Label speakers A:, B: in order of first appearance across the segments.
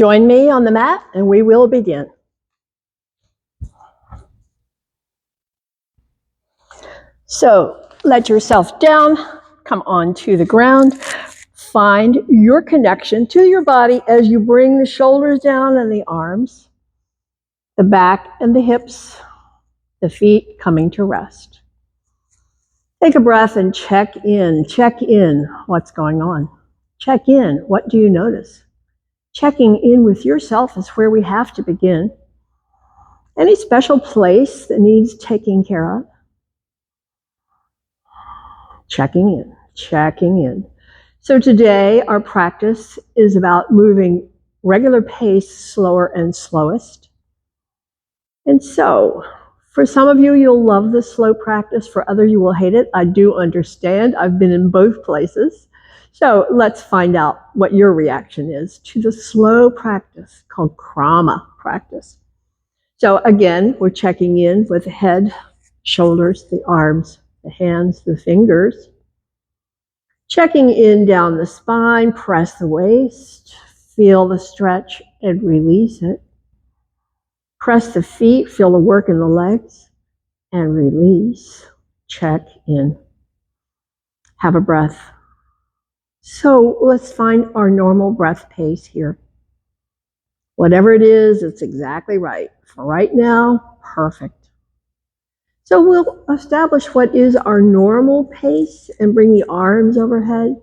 A: Join me on the mat and we will begin. So let yourself down, come onto the ground, find your connection to your body as you bring the shoulders down and the arms, the back and the hips, the feet coming to rest. Take a breath and check in what's going on. Check in, what do you notice? Checking in with yourself is where we have to begin. Any special place that needs taking care of? Checking in. So today our practice is about moving regular pace, slower and slowest. And so for some of you, you'll love this slow practice. For others, you will hate it. I do understand. I've been in both places. So let's find out what your reaction is to the slow practice called Krama practice. So again, we're checking in with the head, shoulders, the arms, the hands, the fingers. Checking in down the spine, press the waist, feel the stretch and release it. Press the feet, feel the work in the legs, and release. Check in. Have a breath. So let's find our normal breath pace here. Whatever it is, it's exactly right. For right now, perfect. So we'll establish what is our normal pace and bring the arms overhead.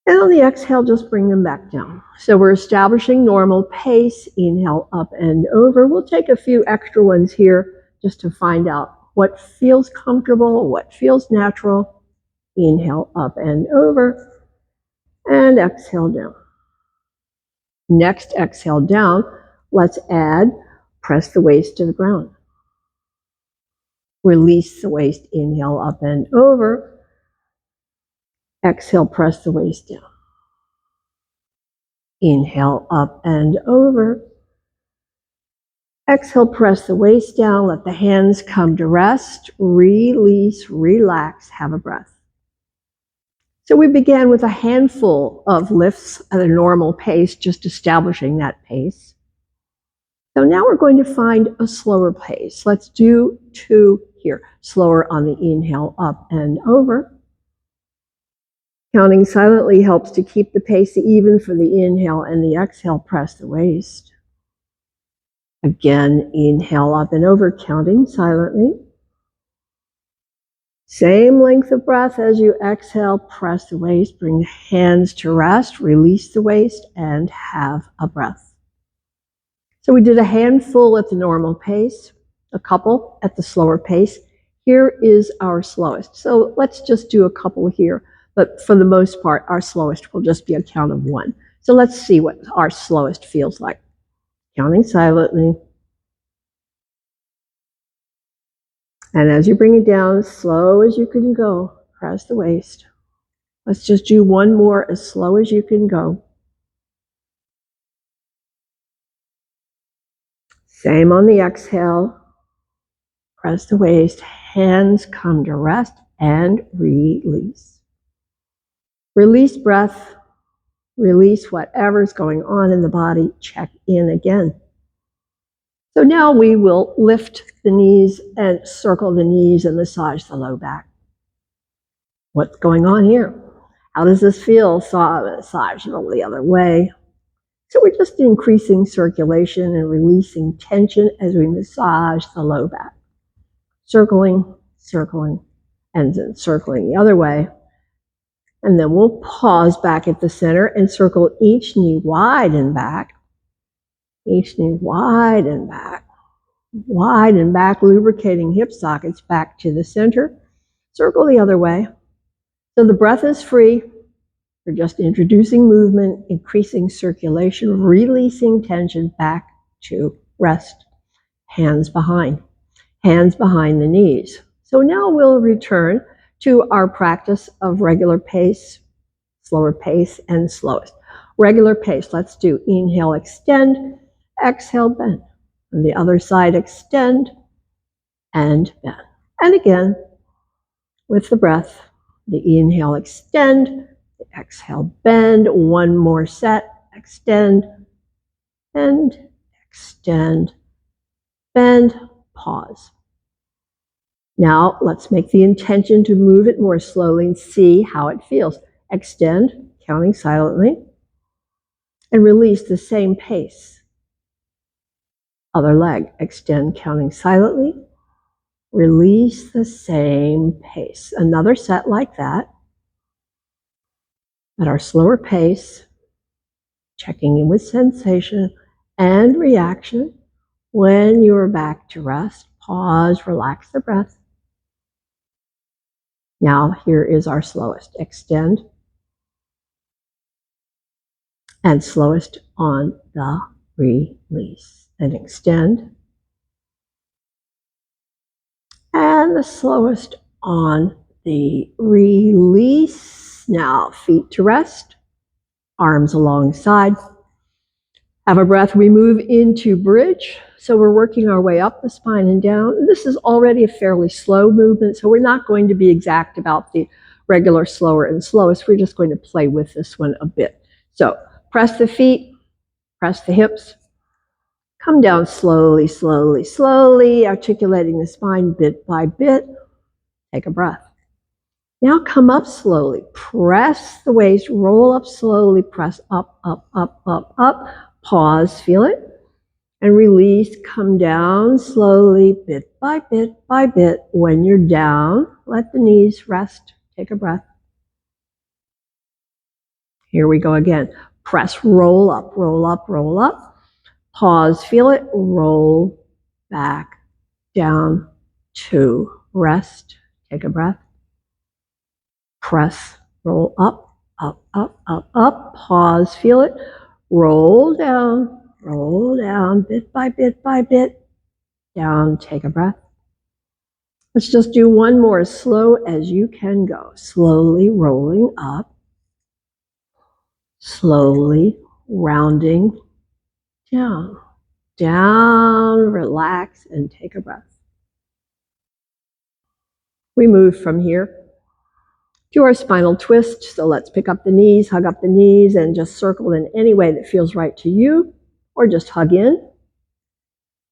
A: And on the exhale, just bring them back down. So we're establishing normal pace. Inhale up and over. We'll take a few extra ones here just to find out what feels comfortable, what feels natural. Inhale up and over. And exhale down. Next exhale down, let's add, press the waist to the ground. Release the waist, inhale up and over. Exhale, press the waist down. Inhale up and over. Exhale, press the waist down, let the hands come to rest. Release, relax, have a breath. So we began with a handful of lifts at a normal pace, just establishing that pace. So now we're going to find a slower pace. Let's do 2 here. Slower on the inhale, up and over. Counting silently helps to keep the pace even for the inhale and the exhale. Press the waist. Again, inhale up and over, counting silently. Same length of breath as you exhale, press the waist, bring the hands to rest, release the waist, and have a breath. So we did a handful at the normal pace, a couple at the slower pace. Here is our slowest. So let's just do a couple here, but for the most part, our slowest will just be a count of 1. So let's see what our slowest feels like. Counting silently. And as you bring it down, as slow as you can go, press the waist. Let's just do 1 more as slow as you can go. Same on the exhale. Press the waist, hands come to rest and release. Release breath, release whatever's going on in the body, check in again. So now we will lift the knees and circle the knees and massage the low back. What's going on here? How does this feel? Massage roll the other way. So we're just increasing circulation and releasing tension as we massage the low back. Circling, circling, and then circling the other way. And then we'll pause back at the center and circle each knee wide and back. Each knee wide and back. Wide and back, lubricating hip sockets back to the center. Circle the other way. So the breath is free. We're just introducing movement, increasing circulation, releasing tension back to rest. Hands behind the knees. So now we'll return to our practice of regular pace, slower pace, and slowest. Regular pace, let's do inhale, extend, exhale, bend. On the other side, extend and bend. And again, with the breath, the inhale, extend, the exhale, bend. 1 more set, extend, bend, extend, bend, pause. Now let's make the intention to move it more slowly and see how it feels. Extend, counting silently, and release the same pace. Other leg, extend, counting silently, release the same pace. Another set like that at our slower pace, checking in with sensation and reaction. When you're back to rest, pause, relax the breath. Now here is our slowest. Extend and slowest on the release. And extend. And the slowest on the release. Now feet to rest, arms alongside. Have a breath. We move into bridge. So we're working our way up the spine and down. This is already a fairly slow movement, so we're not going to be exact about the regular slower and slowest. We're just going to play with this one a bit. So press the feet, press the hips, come down slowly, slowly, slowly, articulating the spine bit by bit. Take a breath. Now come up slowly. Press the waist, roll up slowly, press up, up, up, up, up. Pause, feel it, and release. Come down slowly, bit by bit by bit. When you're down, let the knees rest. Take a breath. Here we go again. Press, roll up, roll up, roll up. Pause, feel it, roll back down to rest. Take a breath. Press, roll up, up, up, up, up. Pause, feel it, roll down, bit by bit by bit. Down, take a breath. Let's just do one more, as slow as you can go. Slowly rolling up, slowly rounding down. Down, relax, and take a breath. We move from here to our spinal twist. So let's pick up the knees, hug up the knees, and just circle in any way that feels right to you, or just hug in.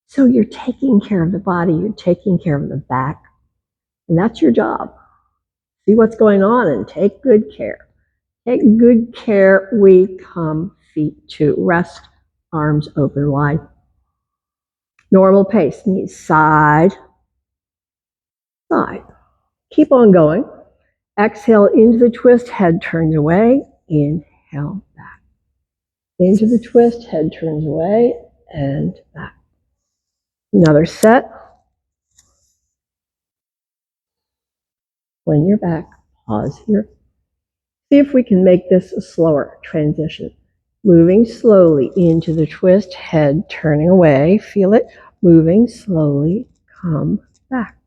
A: So you're taking care of the body, you're taking care of the back, and that's your job. See what's going on and take good care. Take good care. We come feet to rest, arms open wide. Normal pace, knees side, side. Keep on going. Exhale into the twist, head turns away. Inhale back. Into the twist, head turns away and back. Another set. When you're back, pause here. See if we can make this a slower transition. Moving slowly into the twist, head turning away. Feel it. Moving slowly, come back.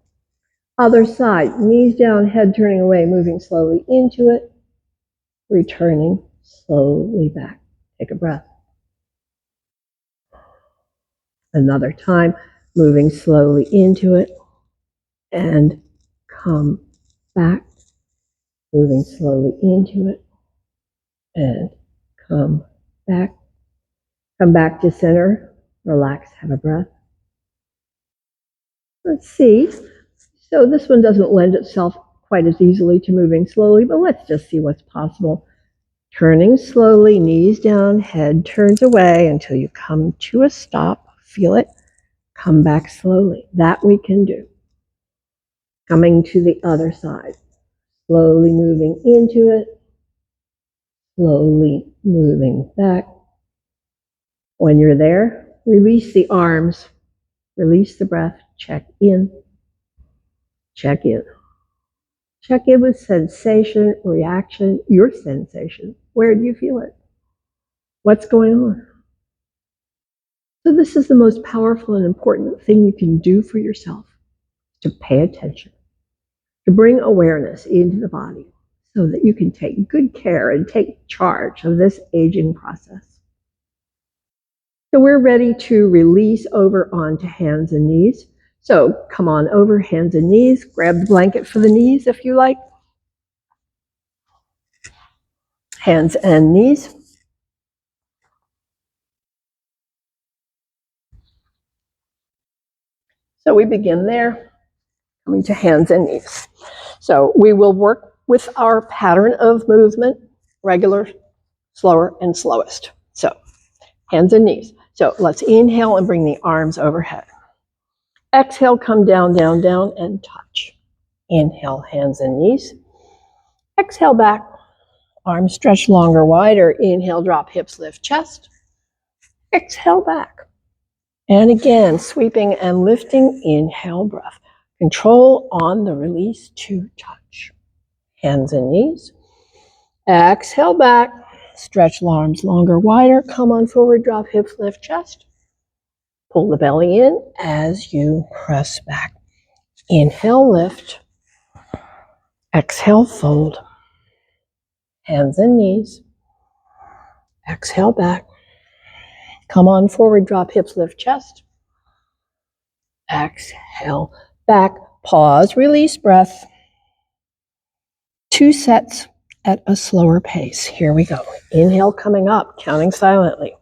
A: Other side, knees down, head turning away, moving slowly into it. Returning slowly back. Take a breath. Another time, moving slowly into it and come back. Moving slowly into it and come back. Come back to center. Relax, have a breath. Let's see. So this one doesn't lend itself quite as easily to moving slowly, but let's just see what's possible. Turning slowly, knees down, head turns away until you come to a stop. Feel it. Come back slowly. That we can do. Coming to the other side. Slowly moving into it. Slowly moving back. When you're there, release the arms. Release the breath. Check in. Check in. Check in with sensation, reaction, your sensation. Where do you feel it? What's going on? So this is the most powerful and important thing you can do for yourself, to pay attention, to bring awareness into the body so that you can take good care and take charge of this aging process. So we're ready to release over onto hands and knees. So come on over, hands and knees. Grab the blanket for the knees if you like. Hands and knees. So we begin there, coming to hands and knees. So we will work with our pattern of movement, regular, slower, and slowest. So hands and knees. So let's inhale and bring the arms overhead. Exhale, come down, down, down, and touch. Inhale, hands and knees. Exhale, back. Arms stretch longer, wider. Inhale, drop hips, lift chest. Exhale, back. And again, sweeping and lifting. Inhale, breath. Control on the release to touch. Hands and knees. Exhale, back. Stretch arms longer, wider. Come on forward, drop hips, lift chest. Pull the belly in as you press back. Inhale, lift. Exhale, fold. Hands and knees. Exhale, back. Come on forward, drop hips, lift chest. Exhale, back. Pause, release breath. 2 sets at a slower pace. Here we go. Inhale, coming up, counting silently.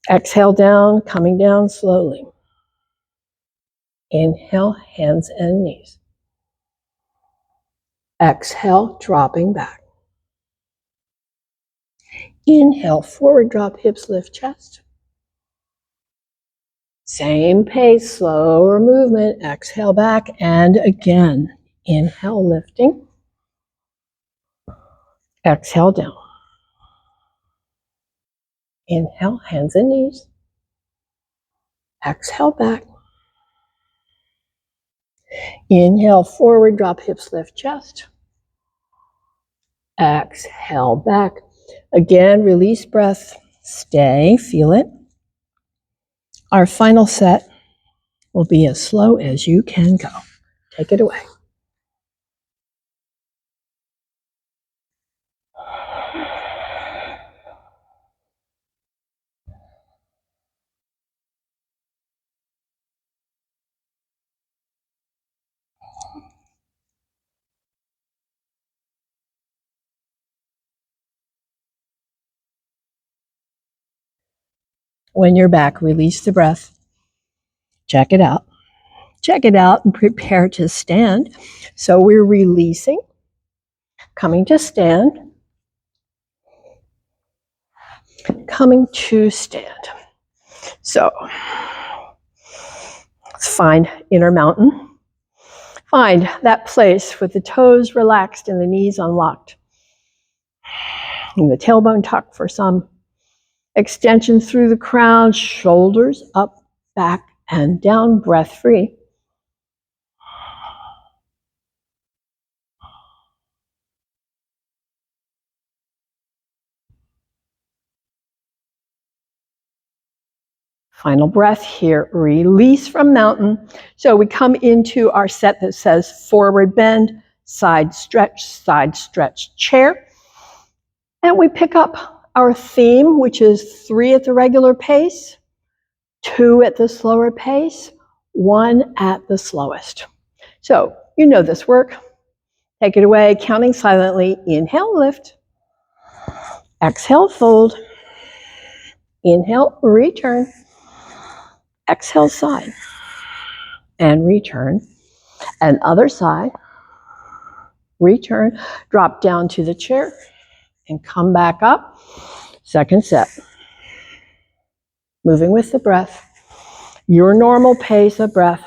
A: Exhale down, coming down slowly. Inhale, hands and knees. Exhale, dropping back. Inhale, forward drop, hips lift chest. Same pace, slower movement. Exhale back and again. Inhale, lifting. Exhale down. Inhale, hands and knees. Exhale back. Inhale, forward drop, hips lift chest. Exhale back. Again, release breath. Stay, feel it. Our final set will be as slow as you can go. Take it away. When you're back, release the breath. Check it out. Check it out and prepare to stand. So we're releasing, coming to stand, coming to stand. So let's find inner mountain. Find that place with the toes relaxed and the knees unlocked. And the tailbone tucked for some extension through the crown, shoulders up, back, and down, breath free. Final breath here, release from mountain. So we come into our set that says forward bend, side stretch, chair. And we pick up our theme, which is 3 at the regular pace, 2 at the slower pace, 1 at the slowest. So you know this work. Take it away, counting silently. Inhale, lift. Exhale, fold. Inhale, return. Exhale, side. And return. And other side. Return. Drop down to the chair. And come back up. Second set. Moving with the breath. Your normal pace of breath.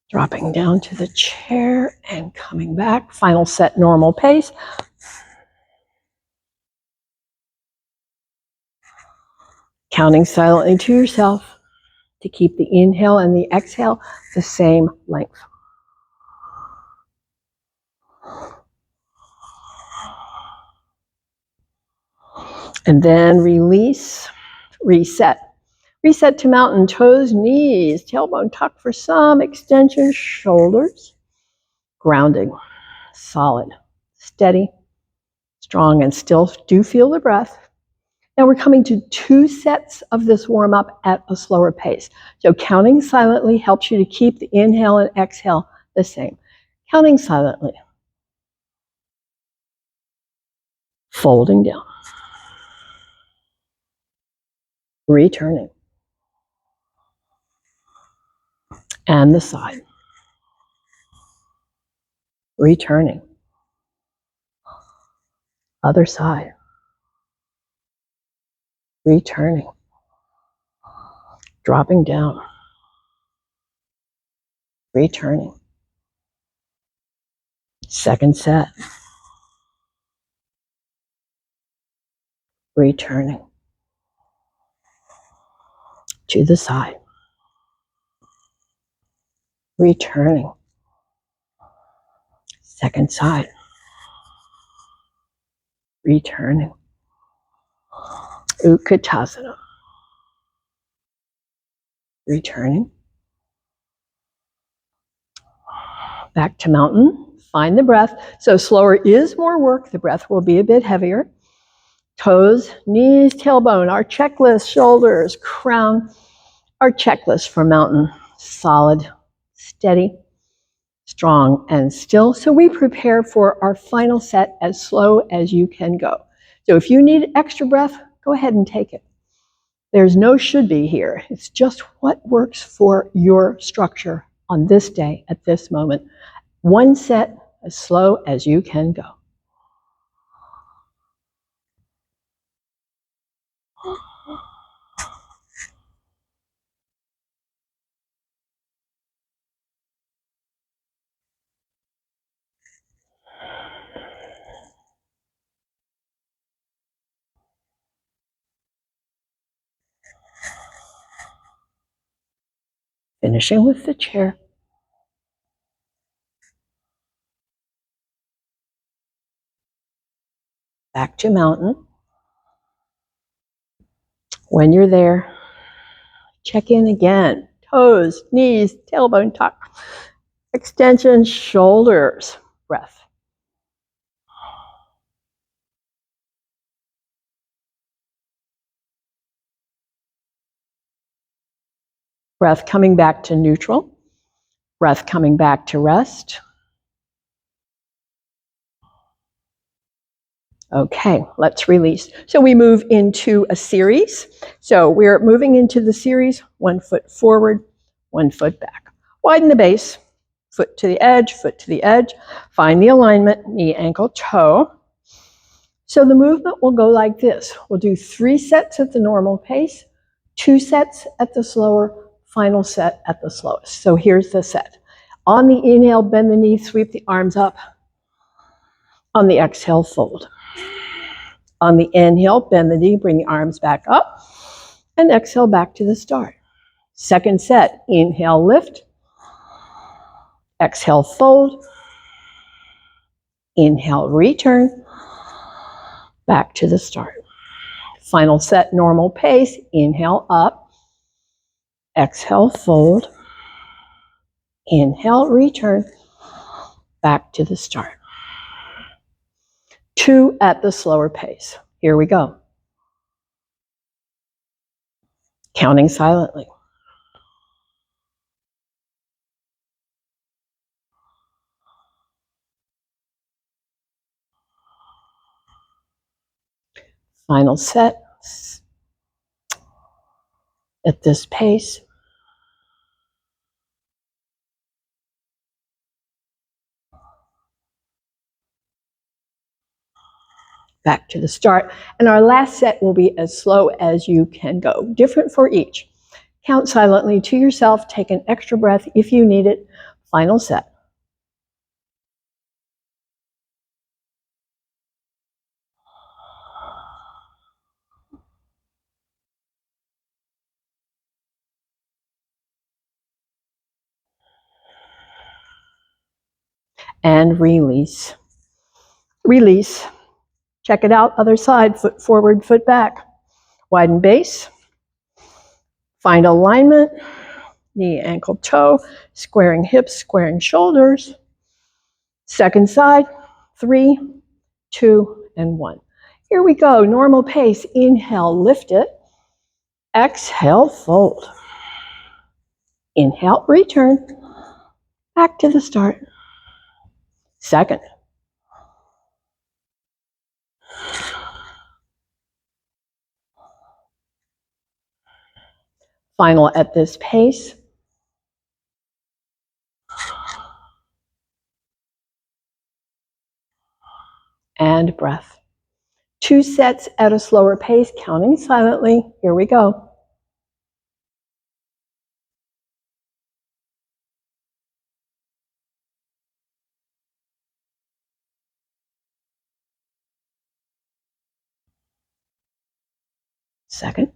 A: Dropping down to the chair and coming back. Final set, normal pace. Counting silently to yourself to keep the inhale and the exhale the same length. And then release, reset. Reset to mountain, toes, knees, tailbone tuck for some extension, shoulders. Grounding, solid, steady, strong, and still do feel the breath. Now we're coming to 2 sets of this warm-up at a slower pace. So counting silently helps you to keep the inhale and exhale the same. Counting silently. Folding down. returning. And the side. Returning. Other side. Returning. Dropping down. Returning. Second set. Returning. To the side. Returning. Second side. Returning. Utkatasana. Returning. Back to mountain. Find the breath. So slower is more work. The breath will be a bit heavier. Toes, knees, tailbone. Our checklist, shoulders, crown. Our checklist for mountain. Solid, steady, strong, and still. So we prepare for our final set as slow as you can go. So if you need extra breath, go ahead and take it. There's no should be here. It's just what works for your structure on this day at this moment. One set as slow as you can go. Finishing with the chair. Back to mountain. When you're there, check in again. Toes, knees, tailbone tuck. Extension, shoulders, breath. Breath coming back to neutral. Breath coming back to rest. Okay, let's release. So we move into a series. So we're moving into the series, 1 foot forward, 1 foot back. Widen the base, foot to the edge, foot to the edge. Find the alignment, knee, ankle, toe. So the movement will go like this. We'll do 3 sets at the normal pace, 2 sets at the slower, final set at the slowest. So here's the set. On the inhale, bend the knee, sweep the arms up. On the exhale, fold. On the inhale, bend the knee, bring the arms back up, and exhale back to the start. Second set, inhale, lift. Exhale, fold. Inhale, return. Back to the start. Final set, normal pace. Inhale, up. Exhale, fold. Inhale, return. Back to the start. 2 at the slower pace. Here we go. Counting silently. Final set at this pace. Back to the start. And our last set will be as slow as you can go. Different for each. Count silently to yourself. Take an extra breath if you need it. Final set. And release. Release. Check it out. Other side. Foot forward, foot back. Widen base. Find alignment. Knee, ankle, toe. Squaring hips, squaring shoulders. Second side. 3, 2, and 1. Here we go. Normal pace. Inhale, lift it. Exhale, fold. Inhale, return. Back to the start. Second. Final at this pace. And breath. 2 sets at a slower pace, counting silently. Here we go. Second.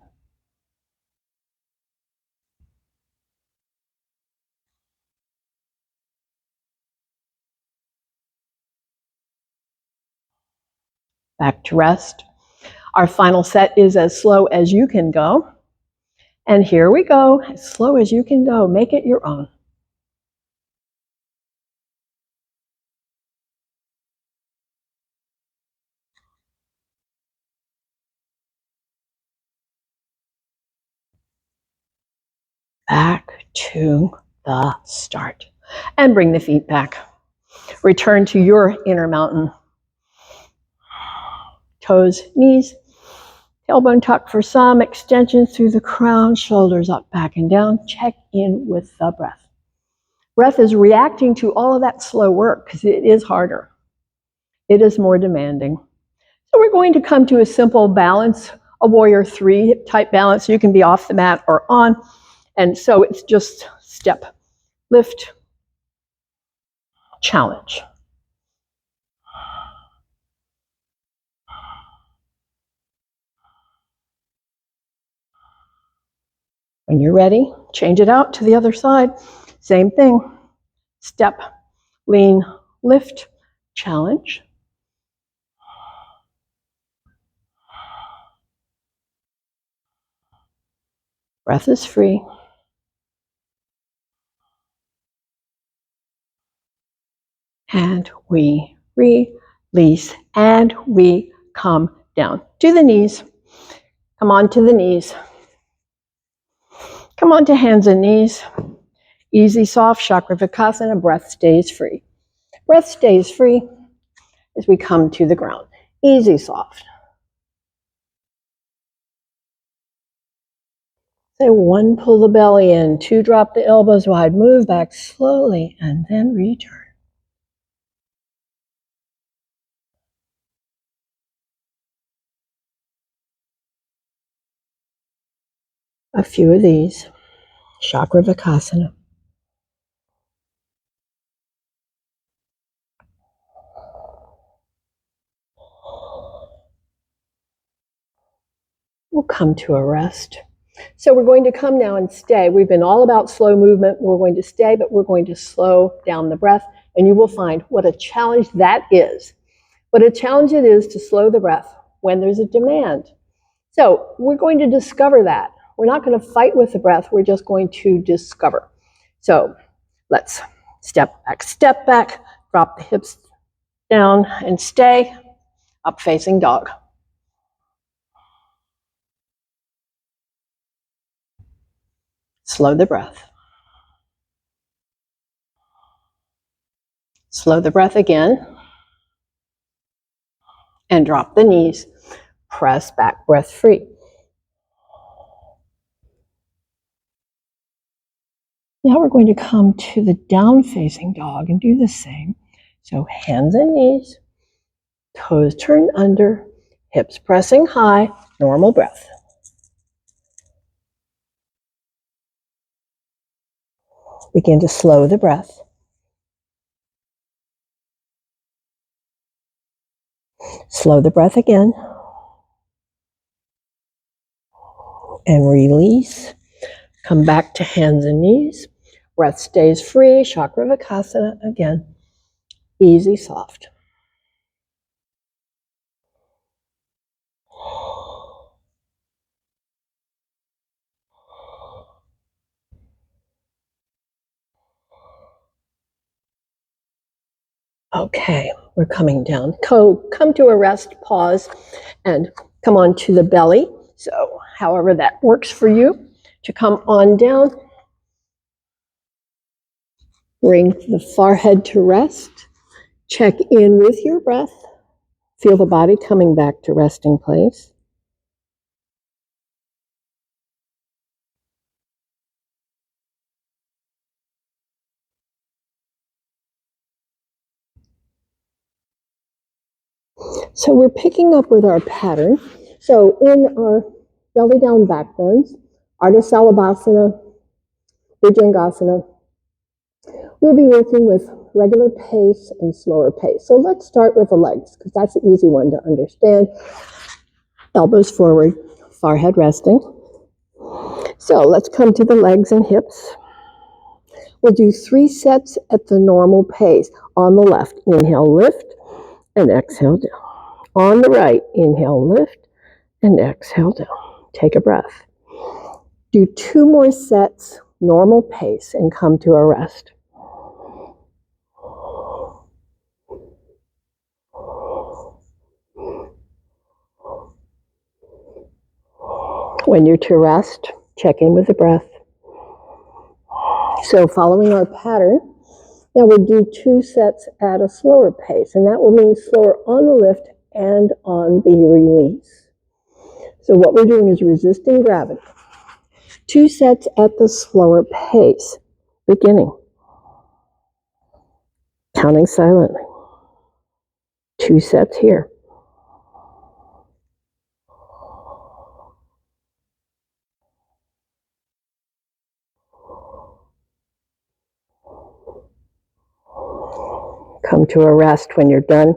A: Back to rest. Our final set is as slow as you can go. And here we go, as slow as you can go. Make it your own. Back to the start. And bring the feet back. Return to your inner mountain. Toes, knees, tailbone tuck for some, extension through the crown, shoulders up, back, and down. Check in with the breath. Breath is reacting to all of that slow work because it is harder. It is more demanding. So we're going to come to a simple balance, a warrior 3 type balance. You can be off the mat or on. And so it's just step, lift, challenge. When you're ready, change it out to the other side. Same thing. Step, lean, lift, challenge. Breath is free. And we release and we come down to the knees. Come on to the knees. Come on to hands and knees. Easy, soft, Chakravikasana. Breath stays free. Breath stays free as we come to the ground. Easy, soft. Say 1, pull the belly in. 2, drop the elbows wide. Move back slowly and then return. A few of these. Chakravikasana. We'll come to a rest. So we're going to come now and stay. We've been all about slow movement. We're going to stay, but we're going to slow down the breath. And you will find what a challenge that is. What a challenge it is to slow the breath when there's a demand. So we're going to discover that. We're not going to fight with the breath. We're just going to discover. So let's step back, drop the hips down and stay. Up facing dog. Slow the breath. Slow the breath again. And drop the knees. Press back, breath free. Now we're going to come to the down facing dog and do the same. So hands and knees, toes turned under, hips pressing high, normal breath. Begin to slow the breath. Slow the breath again. And release. Come back to hands and knees. Breath stays free. Chakravikasana again. Easy, soft. Okay, we're coming down. Come to a rest, pause, and come on to the belly. So however that works for you, to come on down. Bring the forehead to rest. Check in with your breath. Feel the body coming back to resting place. So we're picking up with our pattern. So in our belly down back bends, Ardha Salabhasana, Bhujangasana, we'll be working with regular pace and slower pace. So let's start with the legs, because that's an easy one to understand. Elbows forward, forehead resting. So let's come to the legs and hips. We'll do 3 sets at the normal pace. On the left, inhale, lift, and exhale down. On the right, inhale, lift, and exhale down. Take a breath. Do 2 more sets, normal pace, and come to a rest. When you're to rest, check in with the breath. So following our pattern, now we'll do 2 sets at a slower pace, and that will mean slower on the lift and on the release. So what we're doing is resisting gravity. 2 sets at the slower pace, beginning. Counting silently. 2 sets here. Come to a rest when you're done.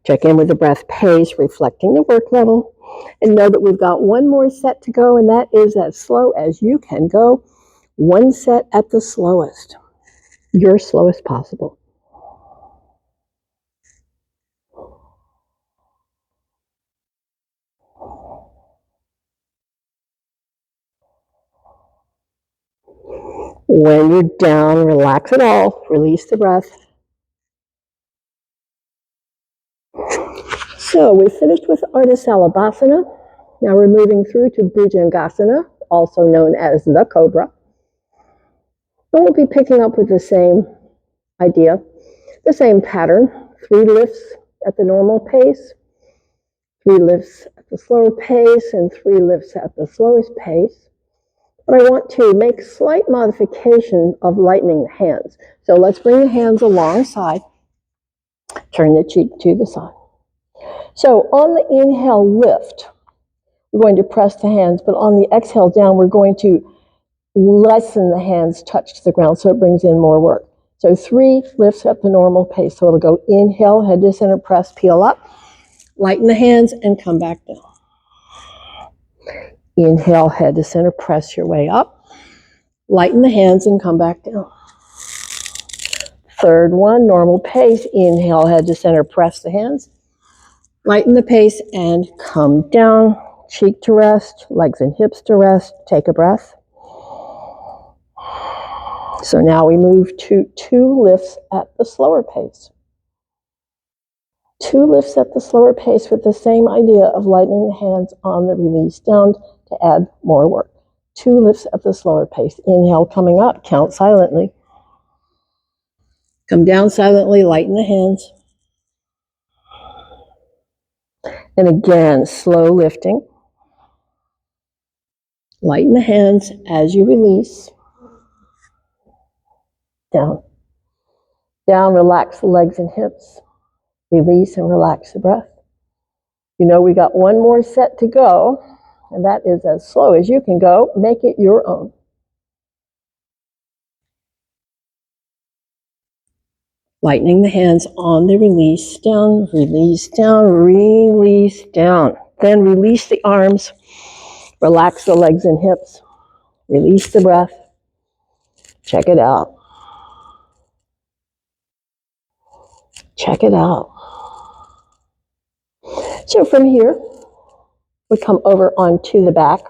A: Check in with the breath pace, reflecting the work level, and know that we've got 1 more set to go, and that is as slow as you can go. 1 set at the slowest, your slowest possible. When you're down, relax it all, release the breath. So we finished with Ardha Salabhasana. Now we're moving through to Bhujangasana, also known as the Cobra. And we'll be picking up with the same idea, the same pattern. 3 lifts at the normal pace, 3 lifts at the slower pace, and 3 lifts at the slowest pace. But I want to make slight modification of lightening the hands. So let's bring the hands alongside, turn the cheek to the side. So on the inhale lift, we're going to press the hands, but on the exhale down, we're going to lessen the hands touch to the ground so it brings in more work. So 3 lifts at the normal pace. So it'll go inhale, head to center, press, peel up, lighten the hands, and come back down. Inhale, head to center, press your way up, lighten the hands, and come back down. Third one, normal pace. Inhale, head to center, press the hands, lighten the pace, and come down. Cheek to rest, legs and hips to rest. Take a breath. So now we move to 2 lifts at the slower pace. 2 lifts at the slower pace with the same idea of lightening the hands on the release down to add more work. 2 lifts at the slower pace. Inhale, coming up, count silently. Come down silently, lighten the hands. And again, slow lifting. Lighten the hands as you release. Down. Down, relax the legs and hips. Release and relax the breath. You know we got 1 more set to go, and that is as slow as you can go. Make it your own. Lightening the hands on the release down, release down, release down. Then release the arms, relax the legs and hips, release the breath. Check it out. Check it out. So from here, we come over onto the back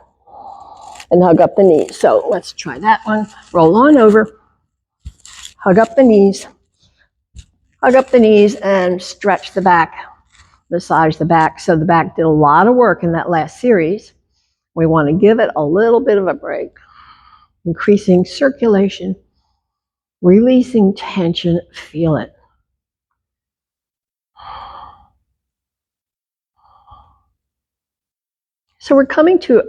A: and hug up the knees. So let's try that one. Roll on over, hug up the knees. Hug up the knees and stretch the back, massage the back. So the back did a lot of work in that last series. We want to give it a little bit of a break. Increasing circulation, releasing tension, feel it. So we're coming to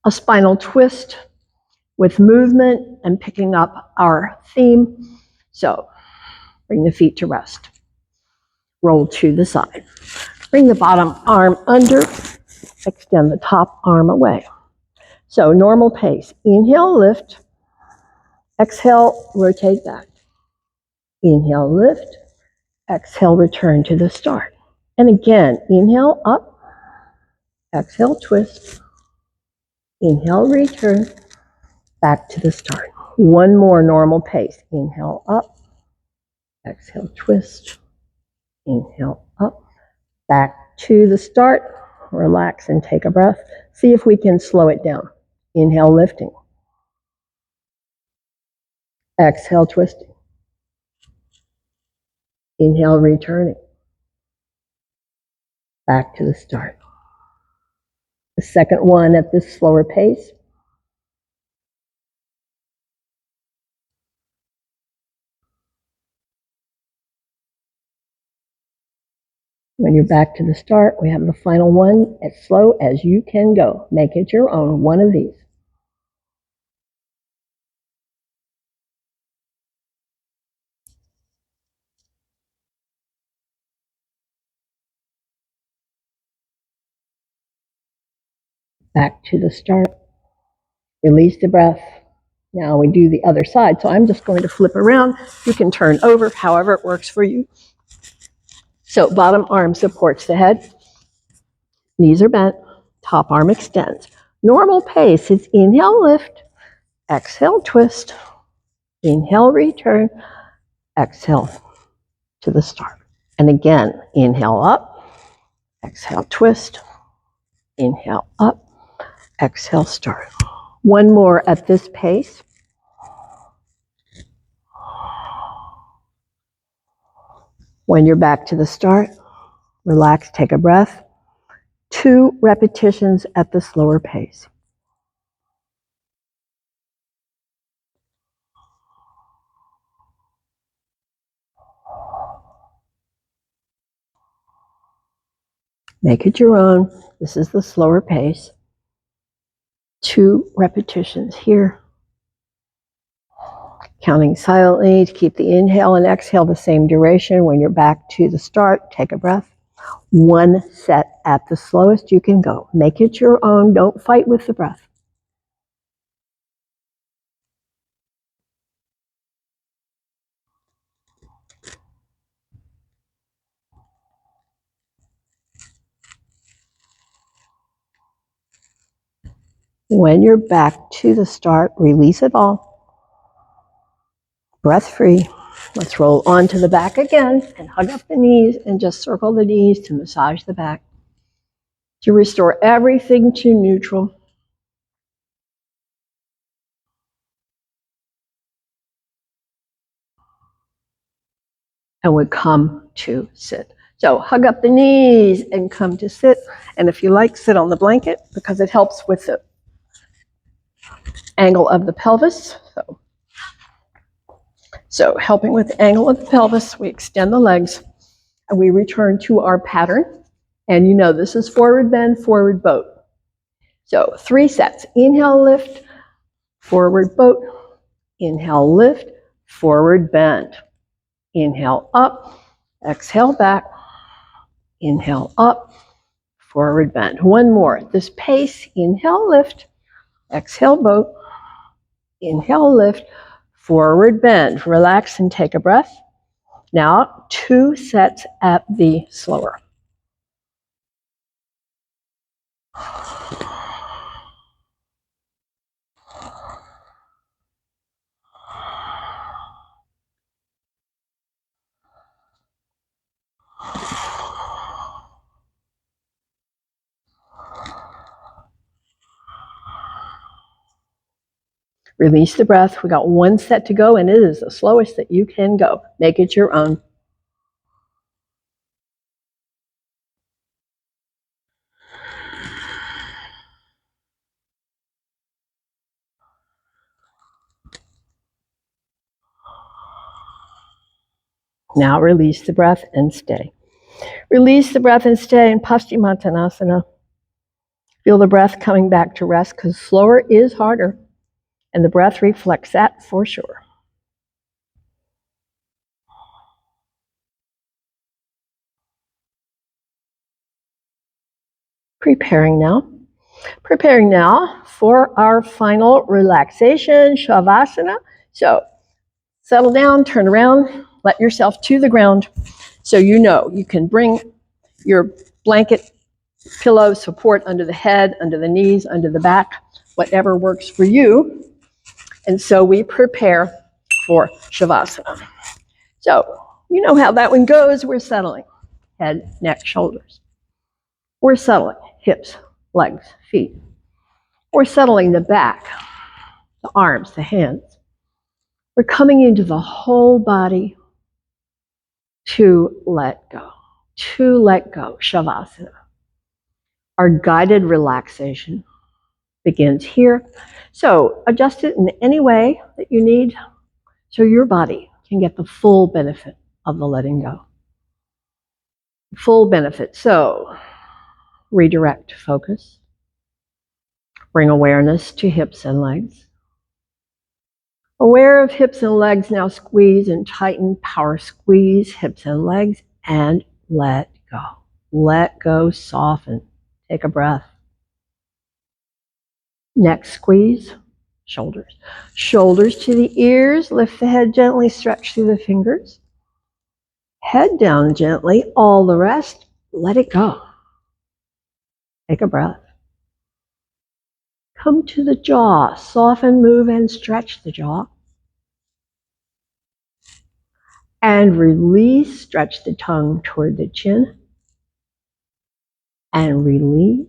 A: a spinal twist with movement and picking up our theme. So bring the feet to rest. Roll to the side. Bring the bottom arm under, extend the top arm away. So normal pace. Inhale, lift. Exhale, rotate back. Inhale, lift. Exhale, return to the start. And again, inhale, up. Exhale, twist. Inhale, return. Back to the start. One more normal pace. Inhale, up. Exhale, twist. Inhale, up. Back to the start. Relax and take a breath. See if we can slow it down. Inhale, lifting. Exhale, twisting. Inhale, returning. Back to the start. The second one at this slower pace. When you're back to the start, we have the final one as slow as you can go. Make it your own, one of these. Back to the start. Release the breath. Now we do the other side. So I'm just going to flip around. You can turn over, however it works for you. So bottom arm supports the head. Knees are bent. Top arm extends. Normal pace is inhale, lift. Exhale, twist. Inhale, return. Exhale to the start. And again, inhale up. Exhale, twist. Inhale up. Exhale, start. One more at this pace. When you're back to the start, relax, take a breath. 2 repetitions at the slower pace. Make it your own. This is the slower pace. 2 repetitions here. Counting silently to keep the inhale and exhale the same duration. When you're back to the start, take a breath. 1 set at the slowest you can go. Make it your own. Don't fight with the breath. When you're back to the start, release it all. Breath free. Let's roll onto the back again and hug up the knees and just circle the knees to massage the back to restore everything to neutral. And we come to sit. So hug up the knees and come to sit. And if you like, sit on the blanket because it helps with the angle of the pelvis. So helping with the angle of the pelvis, we extend the legs and we return to our pattern. And you know this is forward bend, forward boat. So 3 sets. Inhale, lift, forward boat. Inhale, lift, forward bend. Inhale, up. Exhale, back. Inhale, up. Forward bend. One more. At this pace, inhale, lift. Exhale, boat. Inhale, lift. Forward bend. Relax and take a breath. Now, 2 sets at the slower. Release the breath. We got 1 set to go, and it is the slowest that you can go. Make it your own. Now release the breath and stay. Release the breath and stay in Paschimottanasana. Feel the breath coming back to rest because slower is harder, and the breath reflects that for sure. Preparing now. Preparing now for our final relaxation, Shavasana. So settle down, turn around, let yourself to the ground. So you know you can bring your blanket, pillow support under the head, under the knees, under the back, whatever works for you. And so we prepare for Shavasana. So you know how that one goes. We're settling. Head, neck, shoulders. We're settling. Hips, legs, feet. We're settling the back, the arms, the hands. We're coming into the whole body to let go. To let go, Shavasana. Our guided relaxation begins here. So adjust it in any way that you need so your body can get the full benefit of the letting go. Full benefit. So redirect focus. Bring awareness to hips and legs. Aware of hips and legs, now squeeze and tighten, power squeeze hips and legs, and let go. Let go, soften. Take a breath. Neck squeeze, shoulders. Shoulders to the ears, lift the head gently, stretch through the fingers. Head down gently, all the rest, let it go. Take a breath. Come to the jaw, soften, move, and stretch the jaw. And release, stretch the tongue toward the chin. And release.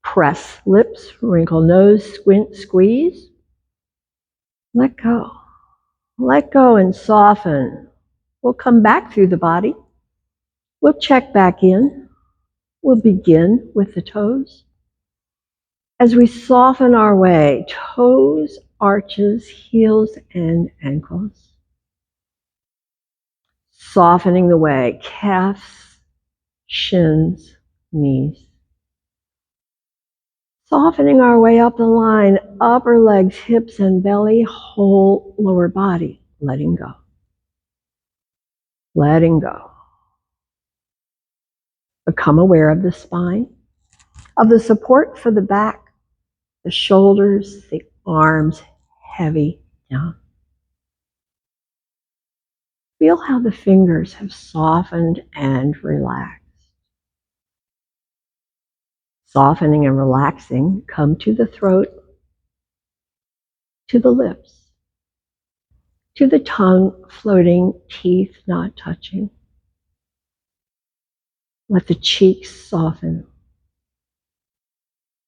A: Press lips, wrinkle nose, squint, squeeze. Let go. Let go and soften. We'll come back through the body. We'll check back in. We'll begin with the toes. As we soften our way, toes, arches, heels, and ankles. Softening the way, calves, shins, knees. Softening our way up the line, upper legs, hips, and belly, whole lower body, letting go. Letting go. Become aware of the spine, of the support for the back, the shoulders, the arms, heavy down. Feel how the fingers have softened and relaxed. Softening and relaxing, come to the throat, to the lips, to the tongue floating, teeth not touching. Let the cheeks soften.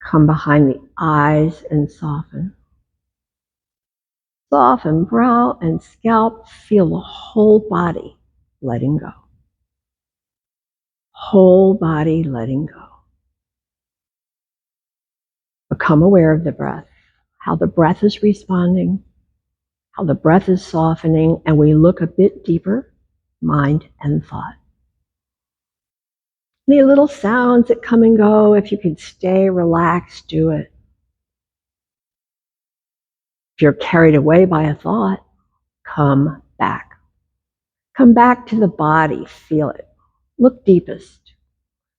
A: Come behind the eyes and soften. Soften brow and scalp. Feel the whole body letting go. Whole body letting go. Become aware of the breath, how the breath is responding, how the breath is softening, and we look a bit deeper, mind and thought. Any little sounds that come and go, if you can stay relaxed, do it. If you're carried away by a thought, come back. Come back to the body, feel it. Look deepest.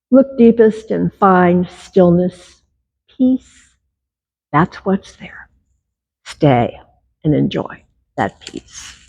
A: Look deepest and find stillness, peace. That's what's there. Stay and enjoy that peace.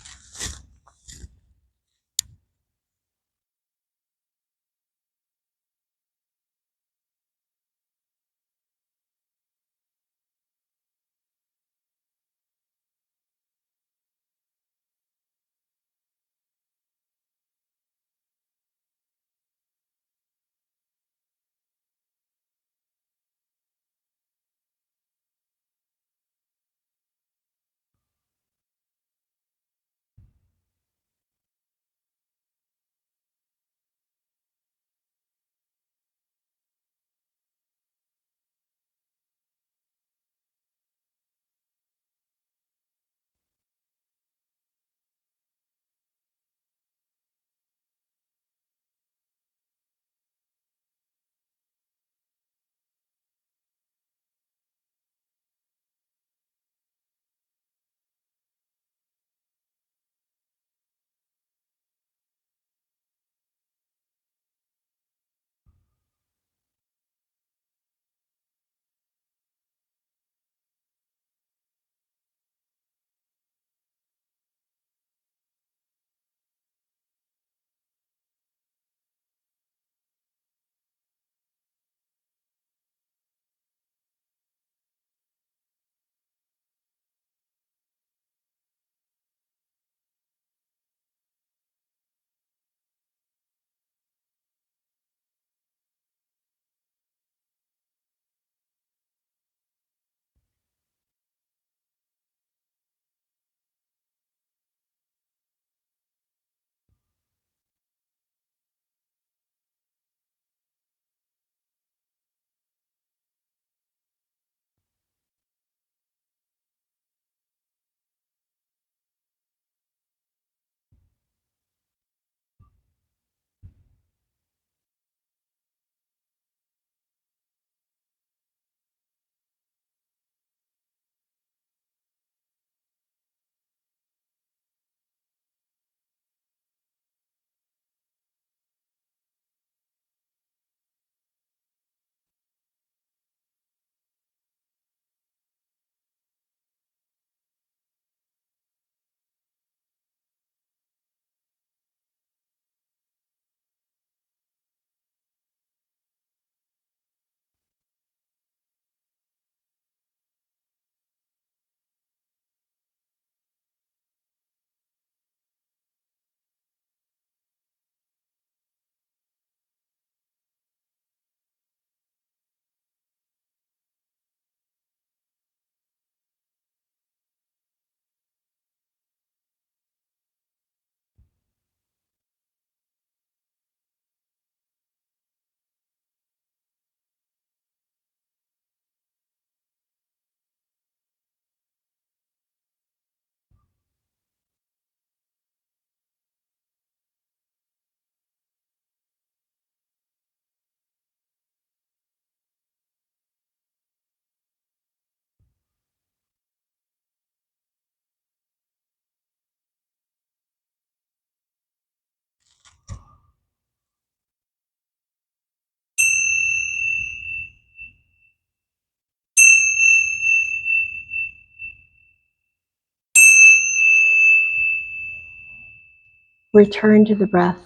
A: Return to the breath.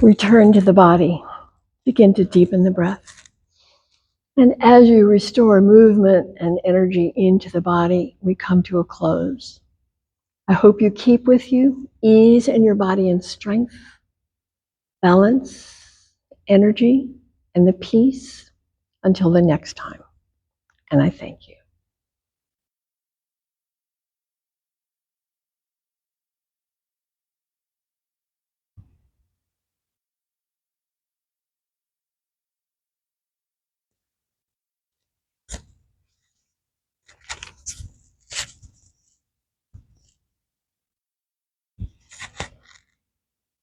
A: Return to the body. Begin to deepen the breath. And as you restore movement and energy into the body, we come to a close. I hope you keep with you ease in your body and strength, balance, energy, and the peace until the next time. And I thank you.